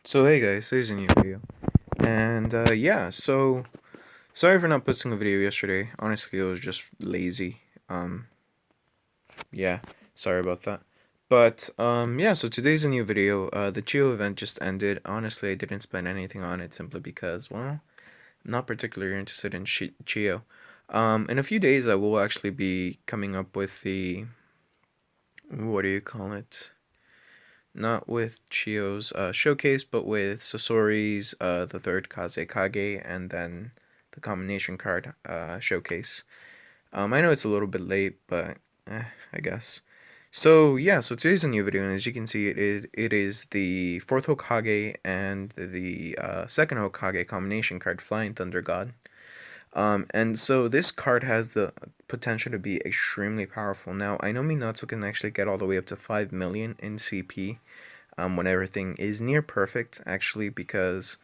So hey guys, today's a new video, and yeah, so sorry for not posting a video yesterday. Honestly, I was just lazy. Um, yeah, sorry about that. But yeah, so today's a new video. The Chio event just ended. Honestly, I didn't spend anything on it simply because, well, I'm not particularly interested in Chio. In a few days, I will actually be coming up with the, what do you call it? Not with Chio's showcase, but with Sasori's the third Kazekage, and then the combination card showcase. I know it's a little bit late, but I guess. So yeah, so today's a new video, and as you can see, it is the fourth Hokage and the second Hokage combination card, Flying Thunder God. And so this card has the potential to be extremely powerful. Now, I know Minato can actually get all the way up to 5 million in CP when everything is near perfect, actually, because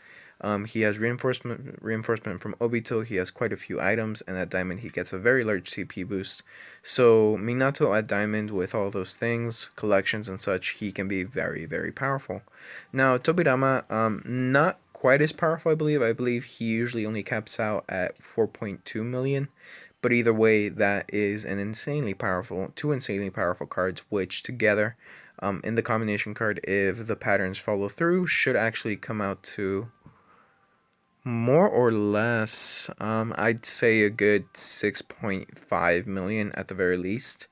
he has reinforcement from Obito. He has quite a few items, and at Diamond he gets a very large CP boost. So Minato at Diamond with all those things, collections and such, he can be very, very powerful. Now Tobirama, not quite as powerful, I believe. I believe he usually only caps out at 4.2 million. But either way, that is two insanely powerful cards, which together, in the combination card, if the patterns follow through, should actually come out to more or less, I'd say a good 6.5 million at the very least.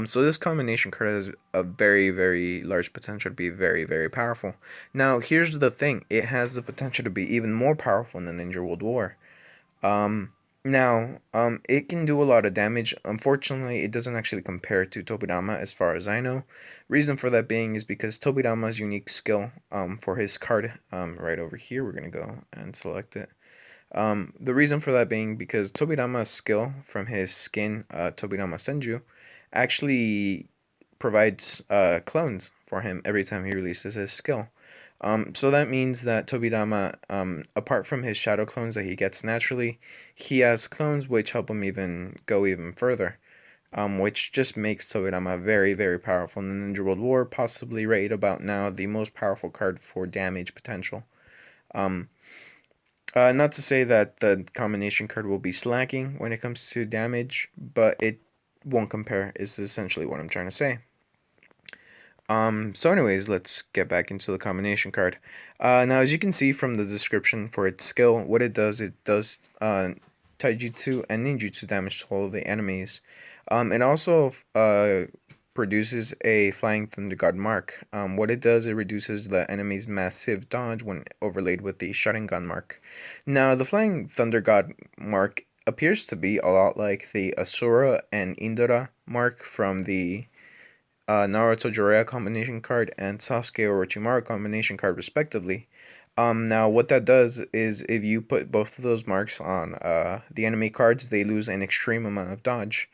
So this combination card has a very, very large potential to be very, very powerful. Now, here's the thing. It has the potential to be even more powerful than Ninja World War. It can do a lot of damage. Unfortunately, it doesn't actually compare to Tobirama as far as I know. Reason for that being is because Tobirama's unique skill, for his card, right over here, we're going to go and select it. The reason for that being because Tobirama's skill from his skin, Tobirama Senju, actually provides clones for him every time he releases his skill. So that means that Tobirama, apart from his shadow clones that he gets naturally, he has clones which help him go even further. Which just makes Tobirama very, very powerful in the Ninja World War, possibly right about now the most powerful card for damage potential. Um, Not to say that the combination card will be slacking when it comes to damage, but it won't compare, is essentially what I'm trying to say. So anyways, let's get back into the combination card. Now, as you can see from the description for its skill, what it does taijutsu and ninjutsu damage to all of the enemies. It also produces a Flying Thunder God mark. What it does, it reduces the enemy's massive dodge when overlaid with the Sharingan mark. Now, the Flying Thunder God mark appears to be a lot like the Asura and Indra mark from the Naruto Jiraiya combination card and Sasuke Orochimaru combination card, respectively. Now, what that does is if you put both of those marks on the enemy cards, they lose an extreme amount of dodge.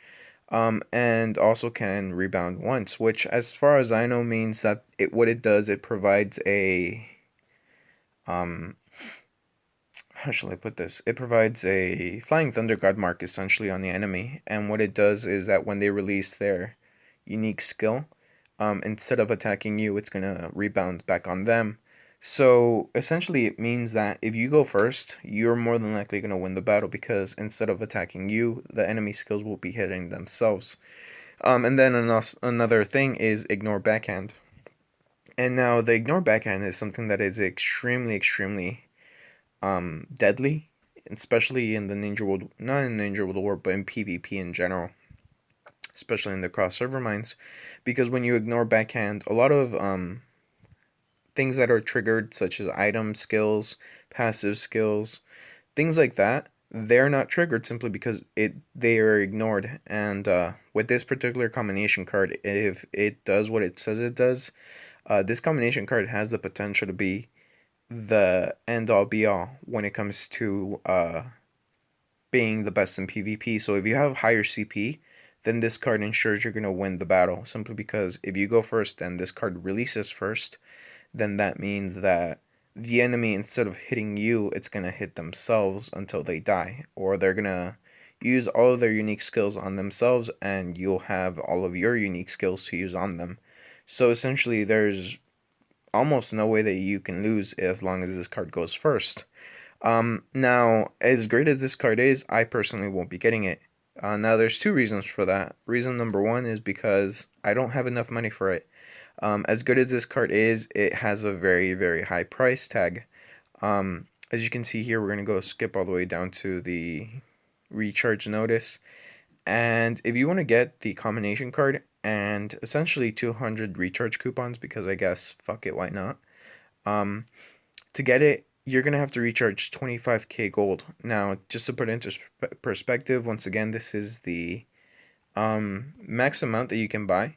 And also can rebound once, which, as far as I know, means that what it does, it provides a how shall I put this? It provides a Flying Thunder God mark essentially on the enemy, and what it does is that when they release their unique skill, instead of attacking you, it's gonna rebound back on them. So essentially, it means that if you go first, you're more than likely gonna win the battle because instead of attacking you, the enemy skills will be hitting themselves. And then another thing is ignore backhand. And now the ignore backhand is something that is extremely, extremely deadly, especially in the Ninja World, not in Ninja World War, but in PvP in general, especially in the cross server mines, because when you ignore backhand, a lot of things that are triggered, such as item skills, passive skills, things like that, they're not triggered simply because they are ignored. And with this particular combination card, if it does what it says it does, this combination card has the potential to be the end all be all when it comes to being the best in PvP. So if you have higher CP, then this card ensures you're going to win the battle simply because if you go first and this card releases first, then that means that the enemy, instead of hitting you, it's going to hit themselves until they die, or they're going to use all of their unique skills on themselves and you'll have all of your unique skills to use on them. So essentially there's almost no way that you can lose as long as this card goes first. Now, as great as this card is, I personally won't be getting it. Now, there's two reasons for that. Reason number one is because I don't have enough money for it. As good as this card is, it has a very, very high price tag. As you can see here, we're going to go skip all the way down to the recharge notice. And if you want to get the combination card and essentially 200 recharge coupons, because I guess fuck it, why not? To get it, you're going to have to recharge 25k gold. Now, just to put it into perspective, once again, this is the max amount that you can buy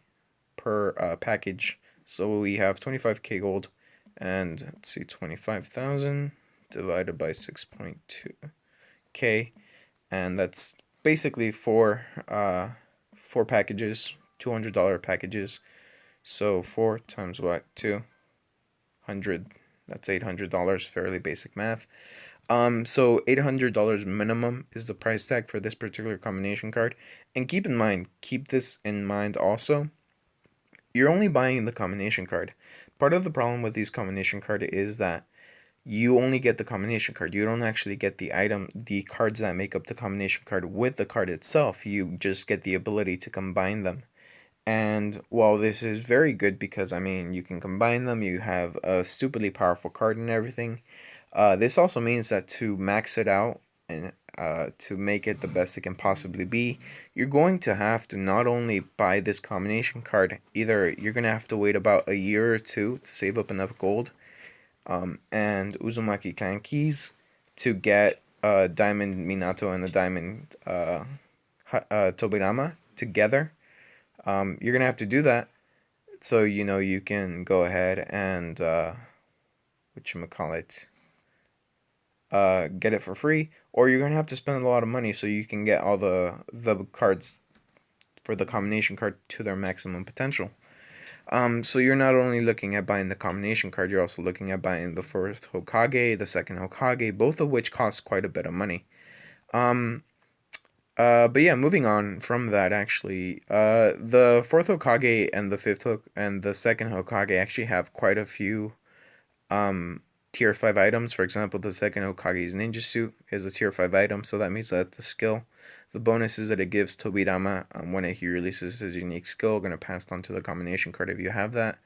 per package. So we have 25k gold, and let's see, 25,000 divided by 6.2k, and that's basically four packages, $200 packages. So 4 times what? 200. That's $800. Fairly basic math. So $800 minimum is the price tag for this particular combination card. And keep this in mind also. You're only buying the combination card. Part of the problem with these combination card is that you only get the combination card. You don't actually get the cards that make up the combination card with the card itself. You just get the ability to combine them. And while this is very good because, I mean, you can combine them, you have a stupidly powerful card and everything, this also means that to max it out and to make it the best it can possibly be, you're going to have to not only buy this combination card, either you're going to have to wait about a year or two to save up enough gold, and Uzumaki Clan keys to get Diamond Minato and the Diamond Tobirama together. You're gonna have to do that, so you can go ahead and get it for free, or you're gonna have to spend a lot of money so you can get all the cards for the combination card to their maximum potential. So you're not only looking at buying the combination card, you're also looking at buying the first Hokage, the second Hokage, both of which cost quite a bit of money. But yeah, moving on from that, actually, the fourth Hokage and the second Hokage actually have quite a few tier 5 items. For example, the second Hokage's ninja suit is a tier 5 item, so that means that the bonuses that it gives Tobirama when he releases his unique skill are going to pass on to the combination card if you have that.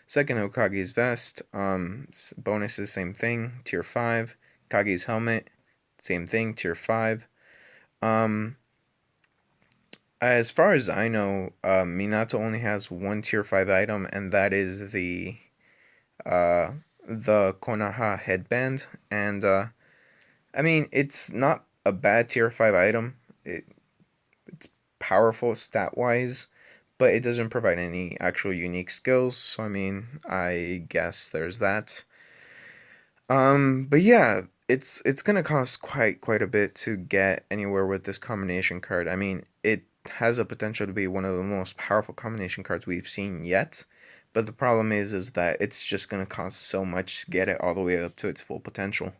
Second Hokage's vest, bonuses, same thing, tier 5. Kage's helmet, same thing, tier 5. As far as I know, Minato only has one tier 5 item, and that is the Konoha headband. And I mean, it's not a bad tier 5 item. It's powerful stat wise, but it doesn't provide any actual unique skills. So I mean, I guess there's that. But yeah, it's gonna cost quite a bit to get anywhere with this combination card. I mean, it has a potential to be one of the most powerful combination cards we've seen yet. But the problem is that it's just gonna cost so much to get it all the way up to its full potential.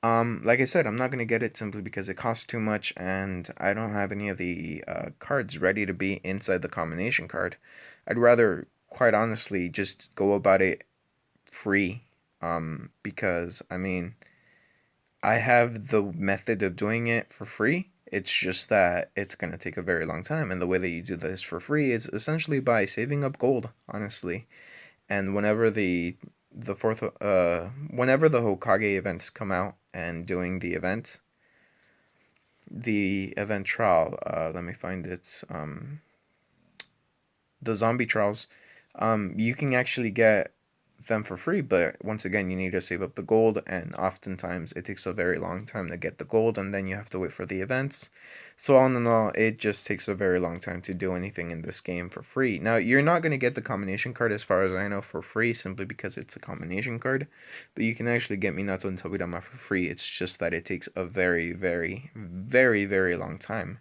Like I said, I'm not gonna get it simply because it costs too much, and I don't have any of the cards ready to be inside the combination card. I'd rather, quite honestly, just go about it free. Because I mean, I have the method of doing it for free. It's just that it's going to take a very long time, and the way that you do this for free is essentially by saving up gold, honestly. And whenever the Hokage events come out and doing the event trial, let me find it, the zombie trials, you can actually get them for free, but once again, you need to save up the gold, and oftentimes it takes a very long time to get the gold, and then you have to wait for the events. So all in all, it just takes a very long time to do anything in this game for free. Now, you're not going to get the combination card, as far as I know, for free, simply because it's a combination card, but you can actually get Minato and Tobirama for free. It's just that it takes a very, very, very, very long time.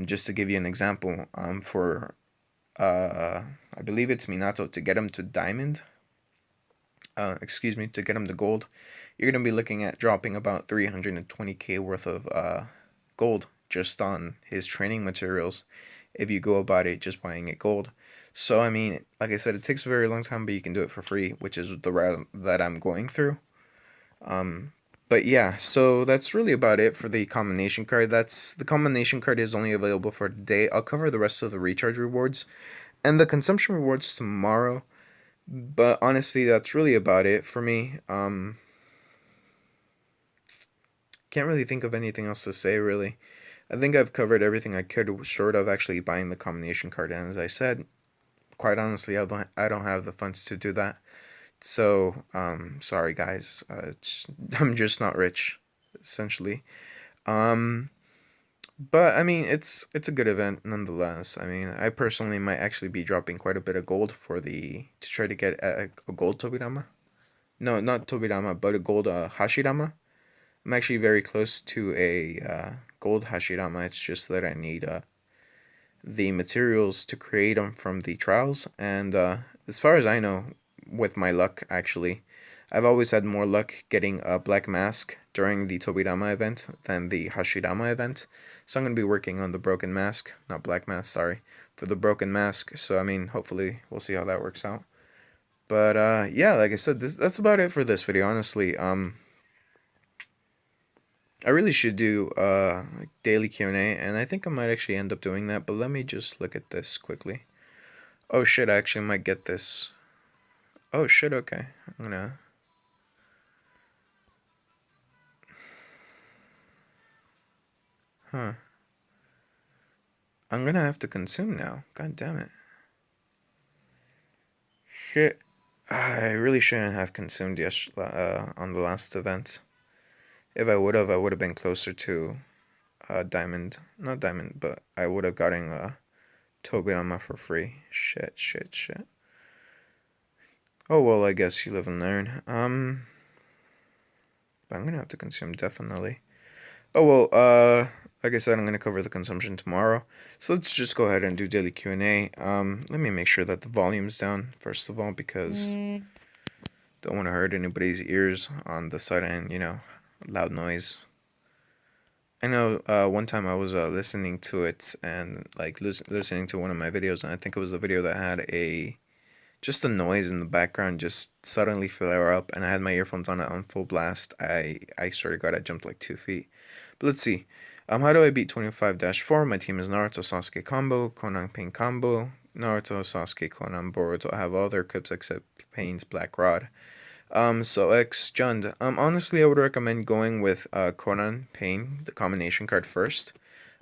Just to give you an example, I believe it's Minato, to get him to Diamond, to get him to gold, you're going to be looking at dropping about 320k worth of gold just on his training materials if you go about it just buying it gold. So I mean, like I said, it takes a very long time, but you can do it for free, which is the route that I'm going through. Um, but yeah, so that's really about it for the combination card. The combination card is only available for today. I'll cover the rest of the recharge rewards and the consumption rewards tomorrow. But honestly, that's really about it for me. Can't really think of anything else to say really. I think I've covered everything I could, short of actually buying the combination card. And as I said, quite honestly, I don't have the funds to do that. So, sorry guys. I'm just not rich, essentially. Um, but I mean, it's a good event nonetheless. I mean, I personally might actually be dropping quite a bit of gold to try to get a gold Tobirama. No, not Tobirama, but a gold Hashirama. I'm actually very close to a gold Hashirama. It's just that I need the materials to create them from the trials. And as far as I know, with my luck, actually, I've always had more luck getting a black mask during the Tobirama event than the Hashirama event. So I'm going to be working on the broken mask, not black mask, sorry, for the broken mask. So, I mean, hopefully we'll see how that works out. But yeah, like I said, that's about it for this video, honestly. I really should do like daily Q&A, and I think I might actually end up doing that, but let me just look at this quickly. Oh shit, I actually might get this. Oh shit, okay. I'm gonna... Huh. I'm gonna have to consume now. God damn it. Shit. I really shouldn't have consumed on the last event. If I would have been closer to diamond. Not diamond, but I would have gotten Tobirama for free. Shit, shit, shit. Oh well, I guess you live and learn. But I'm gonna have to consume definitely. Oh well, like I said, I'm gonna cover the consumption tomorrow. So let's just go ahead and do daily Q&A. Let me make sure that the volume's down first of all because don't want to hurt anybody's ears on the sudden, loud noise. I know one time I was listening to it and like listening to one of my videos, and I think it was the video that had just the noise in the background just suddenly flare up, and I had my earphones on full blast. I swear to God, I jumped like 2 feet. But let's see. How do I beat 25-4? My team is Naruto, Sasuke combo, Conan Pain combo, Naruto, Sasuke, Conan, Boruto. I have all their equips except Pain's Black Rod. So X Jund. Honestly, I would recommend going with Conan Pain, the combination card first.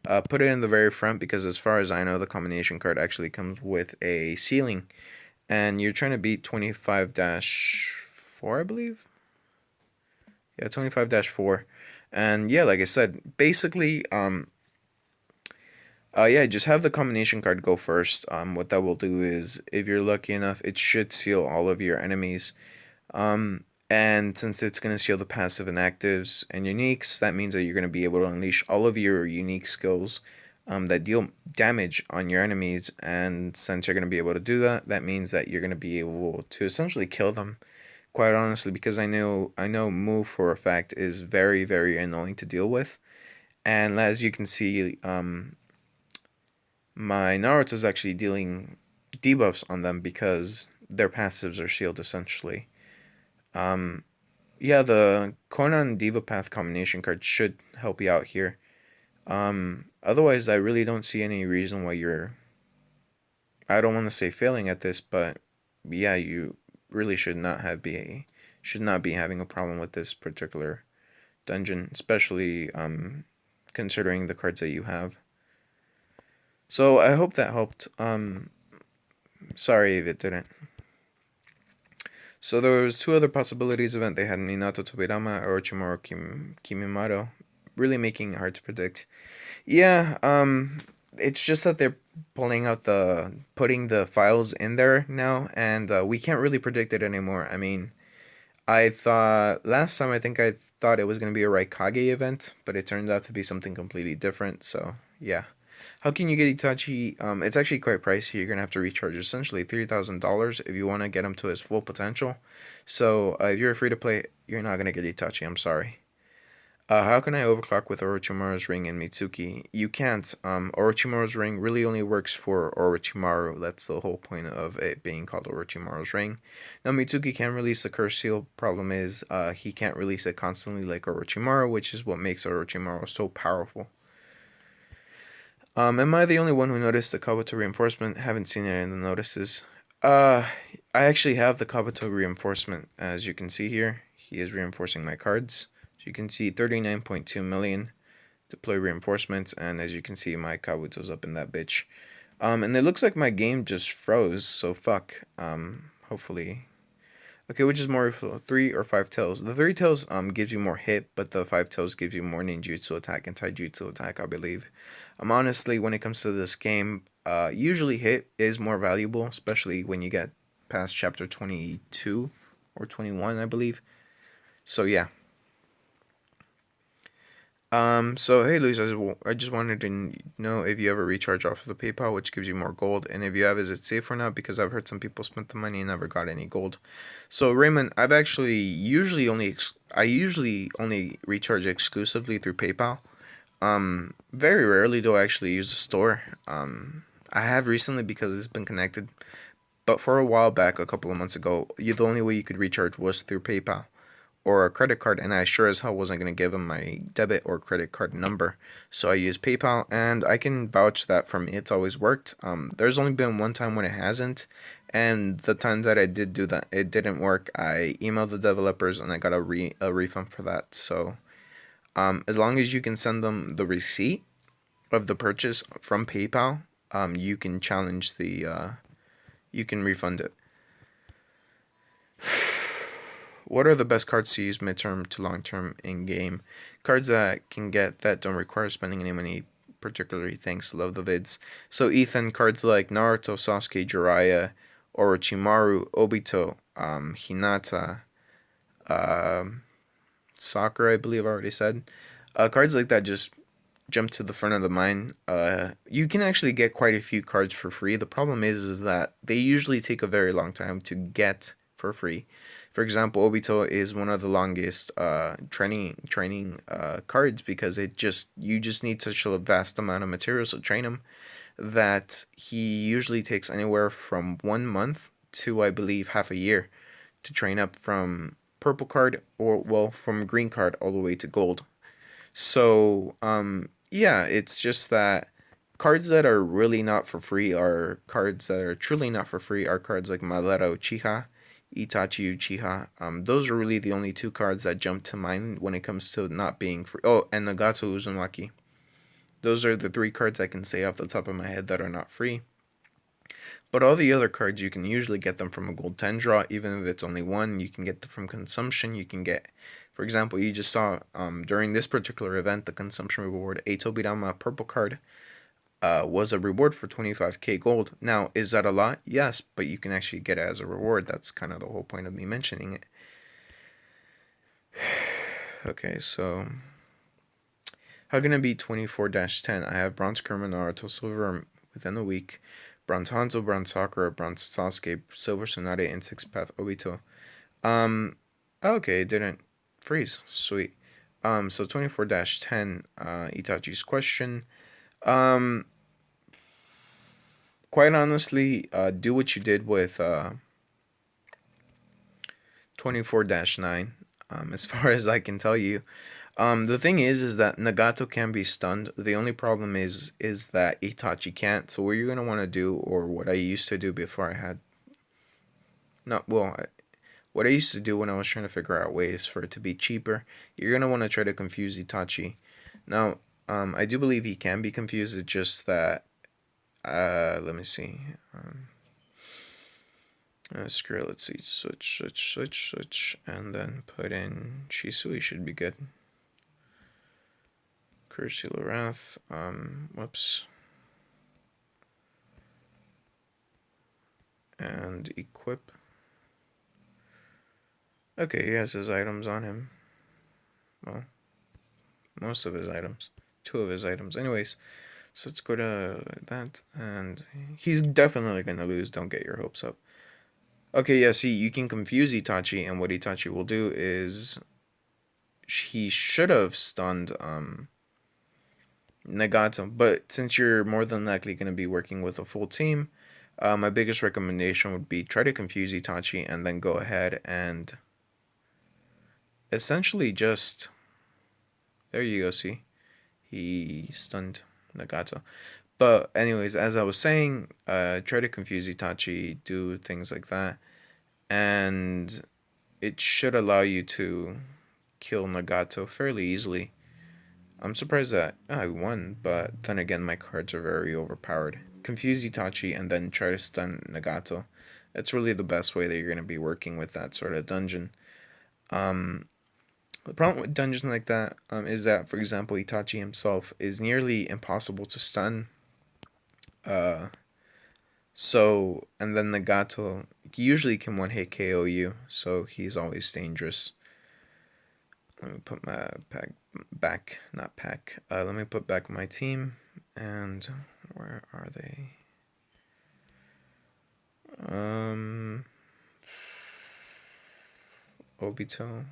Put it in the very front because as far as I know, the combination card actually comes with a ceiling. And you're trying to beat 25-4, I believe? Yeah, 25-4. And yeah, like I said, basically, yeah, just have the combination card go first. What that will do is, if you're lucky enough, it should seal all of your enemies. And since it's going to seal the passive and actives and uniques, that means that you're going to be able to unleash all of your unique skills that deal damage on your enemies. And since you're going to be able to do that, that means that you're going to be able to essentially kill them. Quite honestly, because I know Mu for a fact is very, very annoying to deal with. And as you can see, my Naruto is actually dealing debuffs on them because their passives are sealed essentially. Yeah, the Conan Diva Path combination card should help you out here. Otherwise, I really don't see any reason why I don't want to say failing at this, but yeah, you really should not be having a problem with this particular dungeon, especially considering the cards that you have. So I hope that helped. Sorry if it didn't. So there was two other possibilities event. They had Minato Tobirama or Orochimaru Kimimaro, really making it hard to predict. Yeah, it's just that they're putting the files in there now, and we can't really predict it anymore. I mean, I thought last time I think I thought it was gonna be a Raikage event, but it turned out to be something completely different. So yeah. How can you get Itachi? It's actually quite pricey. You're gonna have to recharge essentially $3,000 if you want to get him to his full potential. So if you're free to play, you're not gonna get Itachi. I'm sorry. How can I overclock with Orochimaru's ring and Mitsuki? You can't. Orochimaru's ring really only works for Orochimaru. That's the whole point of it being called Orochimaru's ring. Now, Mitsuki can release a curse seal. Problem is, he can't release it constantly like Orochimaru, which is what makes Orochimaru so powerful. Am I the only one who noticed the Kabuto reinforcement? Haven't seen it in the notices. I actually have the Kabuto reinforcement, as you can see here. He is reinforcing my cards. So you can see 39.2 million deploy reinforcements, and as you can see, my Kabuto's up in that bitch. And it looks like my game just froze, so fuck. Hopefully. Okay, which is more 3 or 5 tails? The 3 tails gives you more hit, but the 5 tails gives you more ninjutsu attack and taijutsu attack, I believe. Honestly, when it comes to this game, usually hit is more valuable, especially when you get past chapter 22 or 21, I believe. So yeah. So hey Luis, I just wanted to know if you ever recharge off of the PayPal, which gives you more gold, and if you have, is it safe or not? Because I've heard some people spent the money and never got any gold. So Raymond, I've actually usually only recharge exclusively through PayPal. Very rarely do I actually use the store. I have recently because it's been connected, but for a while back, a couple of months ago, the only way you could recharge was through PayPal or a credit card, and I sure as hell wasn't going to give them my debit or credit card number. So I use PayPal, and I can vouch that for me, it's always worked. There's only been one time when it hasn't, and the time that I did do that, it didn't work. I emailed the developers, and I got a refund for that. So as long as you can send them the receipt of the purchase from PayPal, you can challenge you can refund it. What are the best cards to use midterm to long term in game? Cards that don't require spending any money. Particularly, thanks. Love the vids. So Ethan, cards like Naruto, Sasuke, Jiraiya, Orochimaru, Obito, Hinata, Sakura, I believe I already said. Cards like that just jump to the front of the mind. You can actually get quite a few cards for free. The problem is that they usually take a very long time to get for free. For example, Obito is one of the longest training cards because you just need such a vast amount of materials to train him that he usually takes anywhere from 1 month to, I believe, half a year to train up from purple card from green card all the way to gold. So yeah, it's just that cards that are really not for free are cards that are truly not for free are cards like Madara Uchiha, Itachi Uchiha. Those are really the only two cards that jump to mind when it comes to not being free. Oh, and Nagato Uzumaki. Those are the 3 cards I can say off the top of my head that are not free. But all the other cards, you can usually get them from a gold 10 draw, even if it's only one. You can get them from consumption. You can get, for example, you just saw during this particular event, the consumption reward, a Tobirama purple card was a reward for 25k gold. Now, is that a lot? Yes, but you can actually get it as a reward. That's kind of the whole point of me mentioning it. Okay, so how can it be 24-10? I have Bronze Kurama, Naruto, Silver within a week, Bronze Hanzo, Bronze Sakura, Bronze Sasuke, Silver Tsunade, and 6th Obito. Okay, it didn't freeze. Sweet. So 24-10, Itachi's question. Quite honestly, do what you did with 24-9, as far as I can tell you. The thing is that Nagato can be stunned. The only problem is that Itachi can't. So what you're gonna want to do, or what I used to do before I had, what I used to do when I was trying to figure out ways for it to be cheaper, you're gonna want to try to confuse Itachi. Now, I do believe he can be confused. It's just that, let me see. Screw it, let's see. Switch, and then put in Shisui should be good. Curseal Wrath. Whoops. And equip. Okay, he has his items on him. Well, most of his items. 2 of his items. Anyways, so let's go to that. And he's definitely going to lose. Don't get your hopes up. Okay, yeah, see, you can confuse Itachi. And what Itachi will do is he should have stunned Nagato. But since you're more than likely going to be working with a full team, my biggest recommendation would be try to confuse Itachi and then go ahead and essentially just, there you go, see, he stunned Nagato. But anyways, as I was saying, try to confuse Itachi, do things like that, and it should allow you to kill Nagato fairly easily. I'm surprised that I won, but then again, my cards are very overpowered. Confuse Itachi and then try to stun Nagato. That's really the best way that you're going to be working with that sort of dungeon. The problem with dungeons like that is that, for example, Itachi himself is nearly impossible to stun. Uh, and then Nagato usually can one hit KO you, so he's always dangerous. Let me put my back, not pack. Let me put back my team, and where are they? Obito.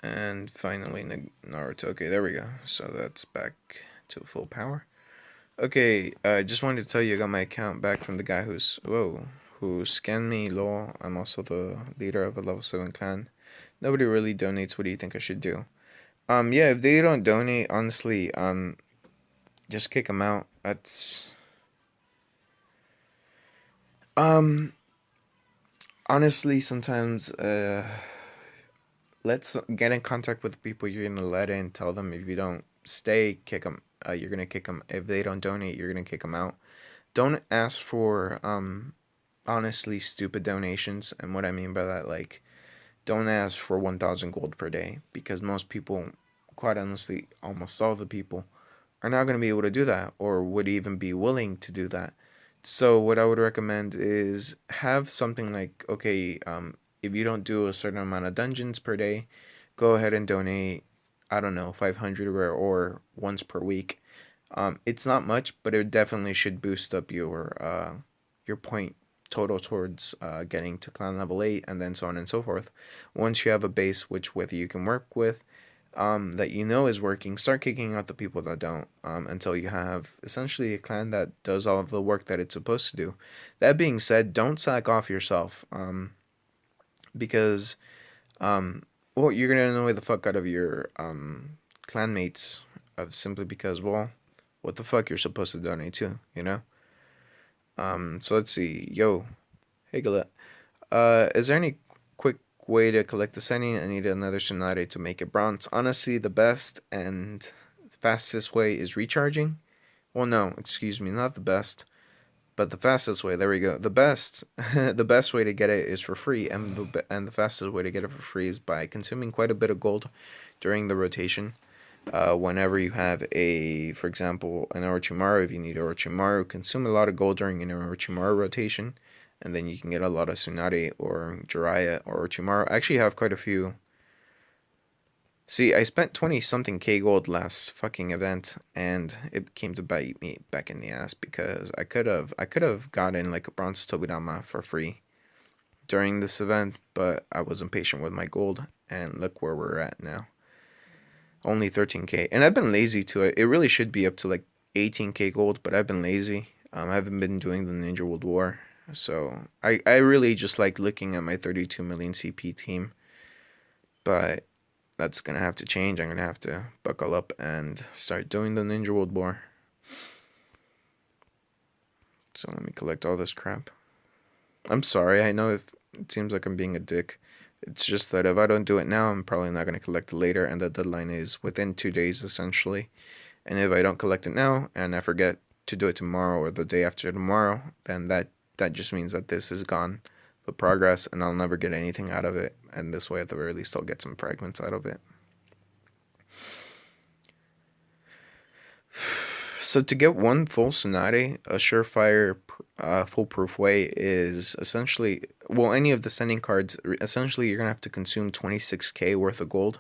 And finally Naruto. Okay, there we go. So that's back to full power. Okay, I just wanted to tell you I got my account back from the guy who scammed me, lol. I'm also the leader of a level 7 clan. Nobody really donates. What do you think I should do? Yeah, if they don't donate, honestly, just kick them out. That's honestly sometimes let's get in contact with the people you're gonna let in. Tell them if you don't stay, kick them. You're gonna kick them. If they don't donate, you're gonna kick them out. Don't ask for honestly stupid donations, and what I mean by that, like, don't ask for 1,000 gold per day, because most people, quite honestly, almost all the people, are not going to be able to do that, or would even be willing to do that. So what I would recommend is have something like, okay, if you don't do a certain amount of dungeons per day, go ahead and donate, I don't know, 500 or once per week. It's not much, but it definitely should boost up your point total towards getting to clan level 8, and then so on and so forth. Once you have a base which with you can work with, that you know is working, start kicking out the people that don't, until you have essentially a clan that does all the work that it's supposed to do. That being said, don't sack off yourself, because well, you're gonna annoy the fuck out of your clanmates, simply because, well, what the fuck, you're supposed to donate to, you know? So let's see. Yo, hey Galette. Is there any quick way to collect the setting? I need another Tsunade to make it bronze. Honestly, the best and fastest way is recharging. Well, no, excuse me, not the best, but the fastest way. There we go. The best, the best way to get it is for free, and the fastest way to get it for free is by consuming quite a bit of gold during the rotation. Whenever you have for example, an Orochimaru, if you need Orochimaru, consume a lot of gold during an Orochimaru rotation, and then you can get a lot of Tsunade or Jiraiya or Orochimaru. I actually have quite a few. See, I spent 20-something K gold last fucking event, and it came to bite me back in the ass, because I could have gotten like a bronze Tobirama for free during this event, but I was impatient with my gold, and look where we're at now. Only 13k, and I've been lazy to it. It really should be up to like 18k gold, but I've been lazy. I haven't been doing the Ninja World War, so I really just like looking at my 32 million CP team, but that's gonna have to change. I'm gonna have to buckle up and start doing the Ninja World War. So let me collect all this crap. I'm sorry, I know if it seems like I'm being a dick. It's just that if I don't do it now, I'm probably not going to collect it later, and the deadline is within 2 days, essentially. And if I don't collect it now, and I forget to do it tomorrow or the day after tomorrow, then that just means that this is gone, the progress, and I'll never get anything out of it. And this way, at the very least, I'll get some fragments out of it. So to get one full Tsunade, a surefire, foolproof way is essentially, well, any of the sending cards, essentially you're going to have to consume 26k worth of gold,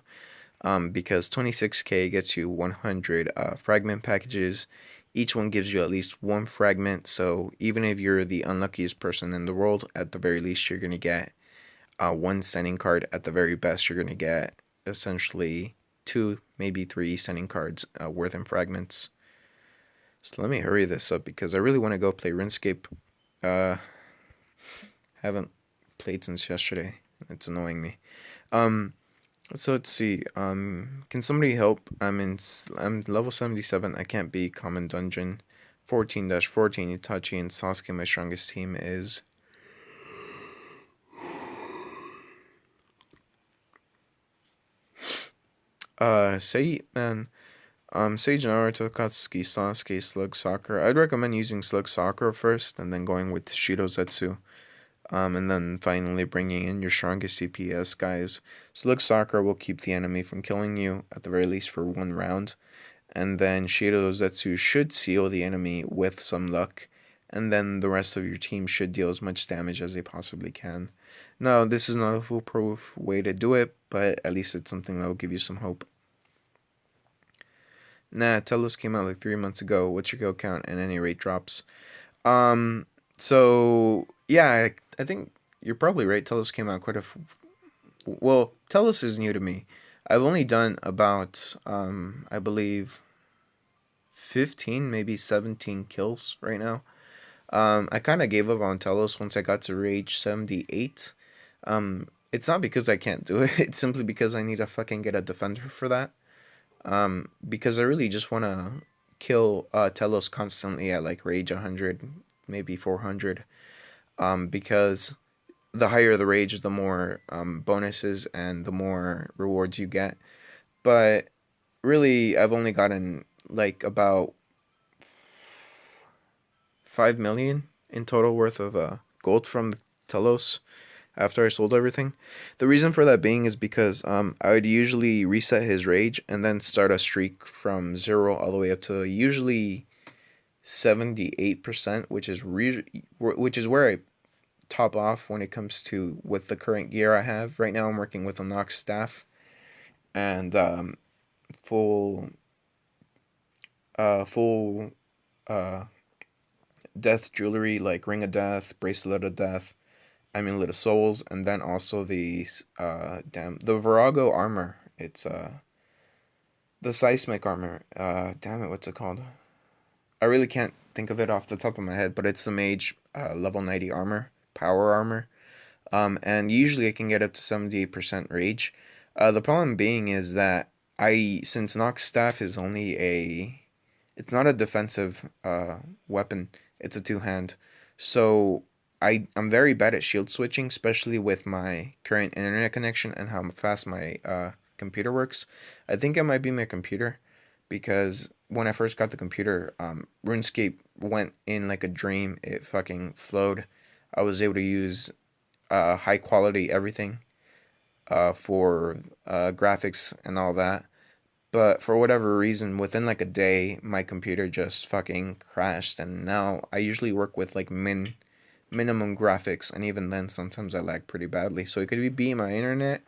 because 26k gets you 100 fragment packages. Each one gives you at least one fragment, so even if you're the unluckiest person in the world, at the very least you're going to get one sending card at the very best. You're gonna get essentially 2, maybe 3 sending cards worth in fragments. So let me hurry this up because I really want to go play RuneScape. Haven't played since yesterday. It's annoying me. So let's see. Can somebody help? I'm level 77. I can't be common dungeon. 14-14 Itachi and Sasuke. My strongest team is Sage Naruto, Katsuki, Sasuke, Slug Sakura. I'd recommend using Slug Sakura first and then going with Shido Zetsu. And then finally bringing in your strongest CPS guys. Slug Sakura will keep the enemy from killing you, at the very least for 1 round. And then Shido Zetsu should seal the enemy with some luck. And then the rest of your team should deal as much damage as they possibly can. Now, this is not a foolproof way to do it, but at least it's something that will give you some hope. Nah, Telos came out like 3 months ago. What's your kill count and any rate drops? So yeah, I think you're probably right. Telos came out well, Telos is new to me. I've only done about I believe 15, maybe 17 kills right now. I kind of gave up on Telos once I got to rage 78. It's not because I can't do it. It's simply because I need to fucking get a defender for that. Because I really just want to kill Telos constantly at like rage 100, maybe 400. Because the higher the rage, the more bonuses and the more rewards you get. But really, I've only gotten like about 5 million in total worth of gold from Telos after I sold everything. The reason for that being is because I would usually reset his rage and then start a streak from 0 all the way up to usually 78%, which is where I top off when it comes to with the current gear I have. Right now I'm working with a Nox staff and full death jewelry like Ring of Death, Bracelet of Death, Amulet of Souls, and then also the Virago armor. It's the seismic armor. Damn it, what's it called? I really can't think of it off the top of my head, but it's the mage level 90 armor, power armor. And usually I can get up to 78% rage. The problem being is that since Nox staff is it's not a defensive weapon, it's a 2-hand. So I'm very bad at shield switching, especially with my current internet connection and how fast my computer works. I think it might be my computer, because when I first got the computer, RuneScape went in like a dream. It fucking flowed. I was able to use high quality everything for graphics and all that. But for whatever reason, within like a day, my computer just fucking crashed. And now I usually work with like minimum graphics. And even then, sometimes I lag pretty badly. So it could be my internet,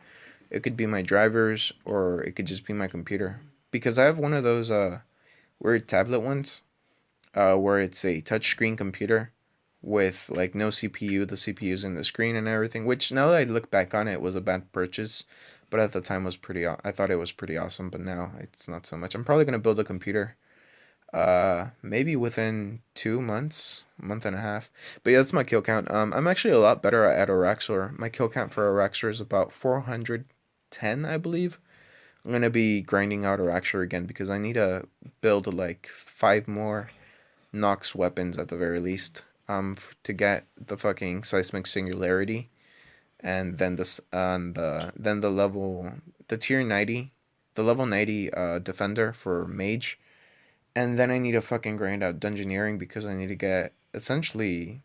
it could be my drivers, or it could just be my computer. Because I have one of those weird tablet ones where it's a touchscreen computer with like no CPU. The CPU's in the screen and everything, which now that I look back on it was a bad purchase, but at the time was I thought it was pretty awesome, but now it's not so much. I'm probably going to build a computer maybe within 2 months, month and a half. But yeah, that's my kill count. I'm actually a lot better at Araxor. My kill count for Araxor is about 410, I believe. I'm going to be grinding out Araxor again because I need to build like 5 more Nox weapons at the very least. To get the fucking seismic singularity, and then the tier 90, the level 90 defender for mage, and then I need to fucking grind out dungeoneering because I need to get essentially,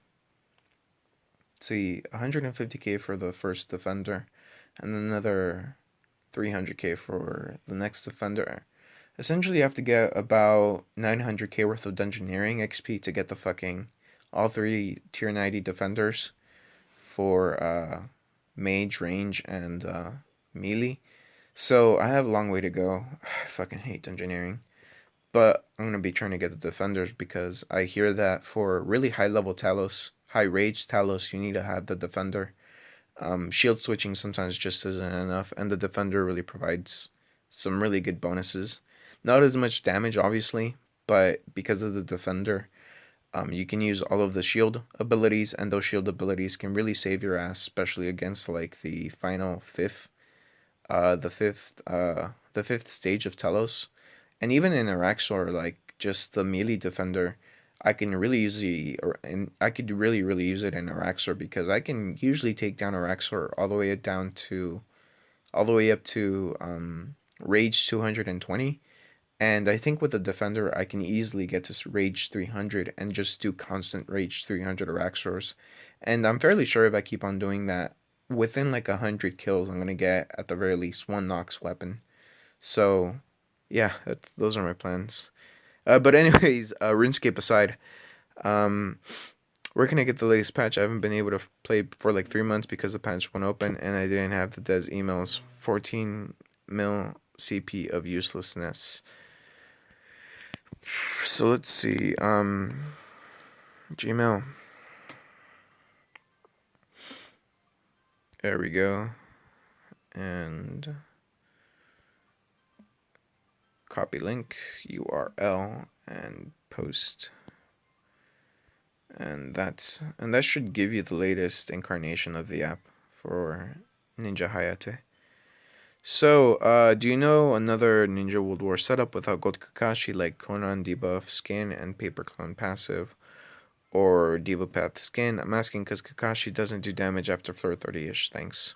see, 150k for the first defender, and another 300k for the next defender. Essentially, you have to get about 900k worth of dungeoneering XP to get the fucking all 3 tier 90 defenders for mage, range, and melee. So I have a long way to go. I fucking hate dungeoneering. But I'm going to be trying to get the defenders because I hear that for really high level Talos, high rage Talos, you need to have the defender. Shield switching sometimes just isn't enough, and the defender really provides some really good bonuses. Not as much damage, obviously, but because of the defender, you can use all of the shield abilities, and those shield abilities can really save your ass, especially against like the final fifth, the fifth stage of Telos, and even in Araxor, like just the melee defender. I can really use and I could really use it in Araxor because I can usually take down Araxor all the way down to all the way up to Rage 220. And I think with the Defender, I can easily get to Rage 300 and just do constant Rage 300 Araxors. And I'm fairly sure if I keep on doing that, within like 100 kills, I'm going to get at the very least one Nox weapon. So, yeah, those are my plans. But anyways, RuneScape aside, um, where can I get the latest patch? I haven't been able to play for like 3 months because the patch went open and I didn't have the Des emails. 14 mil CP of uselessness. So let's see. Gmail. There we go. And copy link, URL, and post. And that should give you the latest incarnation of the app for Ninja Hayate. So, do you know another Ninja World War setup without Gold Kakashi like Conan debuff skin and Paper Clone passive, or Diva Path skin? I'm asking because Kakashi doesn't do damage after floor 30-ish. Thanks.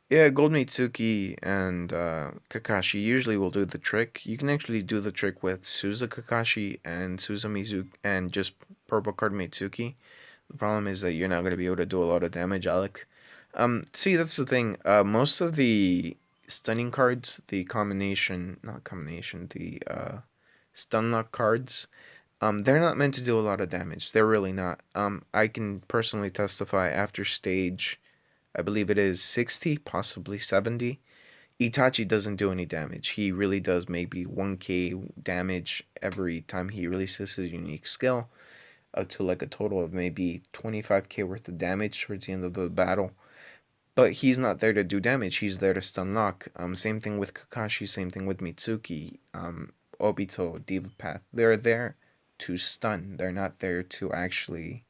Yeah, Gold Mitsuki and Kakashi usually will do the trick. You can actually do the trick with Suza Kakashi and Suza Mizuki and just purple card Mitsuki. The problem is that you're not going to be able to do a lot of damage, Alec. See, that's the thing. Most of the stunning cards, the combination, not combination, the stun lock cards, they're not meant to do a lot of damage. They're really not. I can personally testify after stage, I believe it is 60, possibly 70. Itachi doesn't do any damage. He really does maybe 1k damage every time he releases his unique skill, up to like a total of maybe 25k worth of damage towards the end of the battle. But he's not there to do damage. He's there to stun lock. Same thing with Kakashi. Same thing with Mitsuki. Obito, Diva Path. They're there to stun. They're not there to actually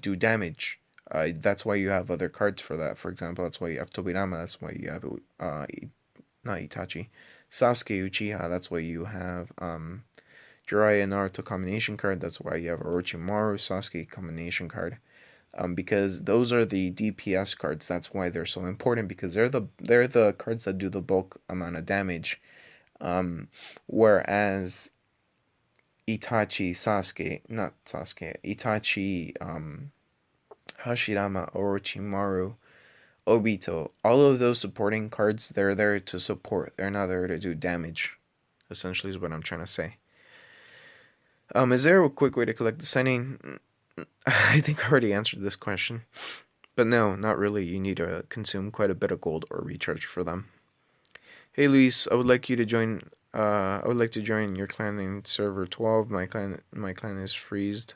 do damage. That's why you have other cards for that. For example, that's why you have Tobirama. That's why you have not Itachi, Sasuke Uchiha. That's why you have Jiraiya Naruto combination card. That's why you have Orochimaru Sasuke combination card. Because those are the DPS cards. That's why they're so important, because they're the cards that do the bulk amount of damage. Whereas Itachi, Hashirama, Orochimaru, Obito, all of those supporting cards, they're there to support. They're not there to do damage, essentially is what I'm trying to say. Is there a quick way to collect the signing? I think I already answered this question. But no, not really. You need to consume quite a bit of gold or recharge for them. Hey Luis, I would like you to join I would like to join your clan in server 12. My clan is freezed.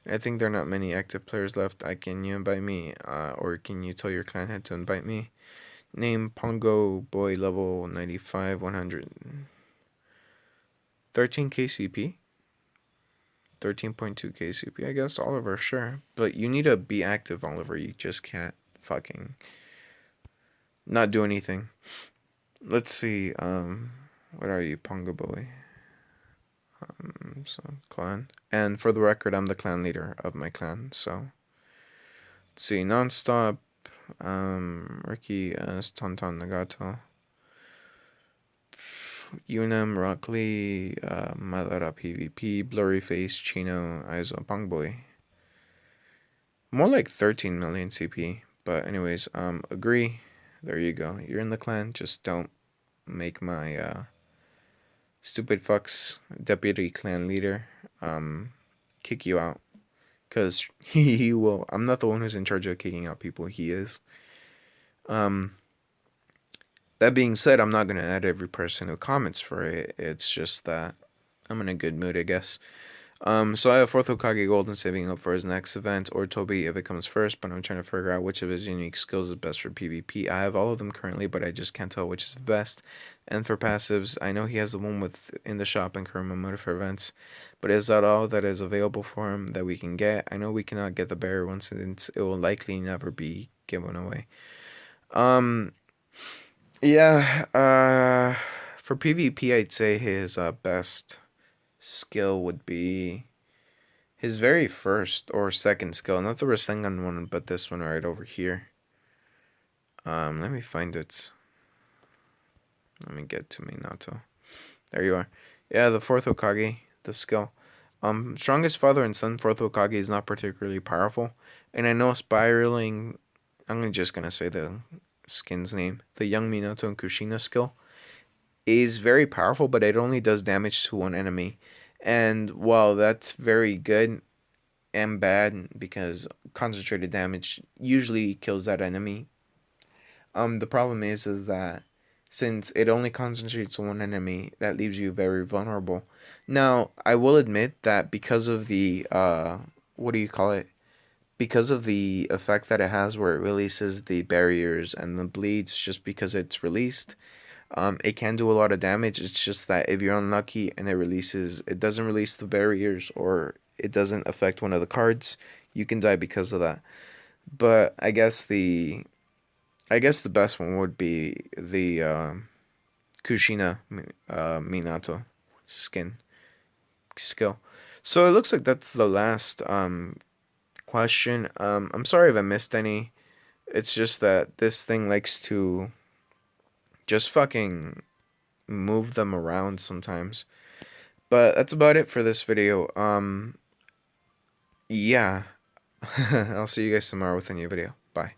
I think there are not many active players left. Can you invite me? Or can you tell your clan head to invite me? Name Pongo Boy level 95 100. 13 KCP? 13.2 KCP, I guess. Oliver, sure. But you need to be active, Oliver. You just can't fucking not do anything. Let's see. What are you, Pongo Boy? So clan. And for the record, I'm the clan leader of my clan. So let's see. Nonstop. Ricky as Tonton Nagato. Unam, Rockley, Malara PvP, Blurryface, Chino, Aizo, Pongboy. More like 13 million CP. But anyways, agree. There you go. You're in the clan. Just don't make my stupid fucks deputy clan leader kick you out. Because he will. I'm not the one who's in charge of kicking out people. He is. That being said, I'm not going to add every person who comments for it. It's just that I'm in a good mood, I guess. So I have fourth Hokage Golden saving up for his next event, or Toby if it comes first, but I'm trying to figure out which of his unique skills is best for PvP. I have all of them currently, but I just can't tell which is the best. And for passives, I know he has the one with in the shop and Kuruma mode for events, but is that all that is available for him that we can get? I know we cannot get the barrier one since it will likely never be given away. Um, yeah, for PvP, I'd say his best skill would be his very first or second skill, not the Rasengan one, but this one right over here. Let me find it. Let me get to Minato. There you are. Yeah, the fourth Hokage, the skill. Strongest father and son fourth Hokage is not particularly powerful, and I know spiraling. I'm just gonna say the skin's name. The young Minato and Kushina skill is very powerful, but it only does damage to one enemy. And while that's very good and bad because concentrated damage usually kills that enemy, the problem is that since it only concentrates on one enemy, that leaves you very vulnerable. Now, I will admit that because of the what do you call it? Because of the effect that it has where it releases the barriers and the bleeds just because it's released, it can do a lot of damage. It's just that if you're unlucky and it doesn't release the barriers or it doesn't affect one of the cards, you can die because of that. But I guess the best one would be the Kushina Minato skin skill. So it looks like that's the last question. I'm sorry if I missed any. It's just that this thing likes to just fucking move them around sometimes. But that's about it for this video. Yeah. I'll see you guys tomorrow with a new video. Bye.